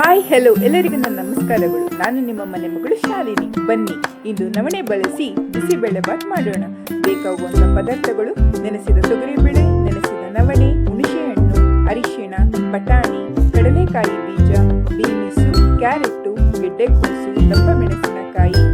Hi hello ಎಲ್ಲರಿಗೂ ನನ್ನ ನಮಸ್ಕಾರಗಳು. ನಾನು ನಿಮ್ಮ ಮನೆ ಮಗಳು ಶಾಲಿನಿ. ಬನ್ನಿ ಇಂದು ನವಣೆ ಬಳಸಿ ಬಿಸಿಬೇಳೆಬಾತ್ ಮಾಡೋಣ. ಬೇಕಾಗುವಂಥ ಪದಾರ್ಥಗಳು: ನೆನೆಸಿದ ತೊಗರಿಬೇಳೆ, ನೆನೆಸಿದ ನವಣೆ, ಹುಣಸೆಹಣ್ಣು, ಅರಿಶಿಣ, ಬಟಾಣಿ, ಕಡಲೆಕಾಯಿ ಬೀಜ, ಬೀನ್ಸು, ಕ್ಯಾರೆಟು, ಗೆಡ್ಡೆಕೋಸು, ದಪ್ಪ ಮೆಣಸಿನಕಾಯಿ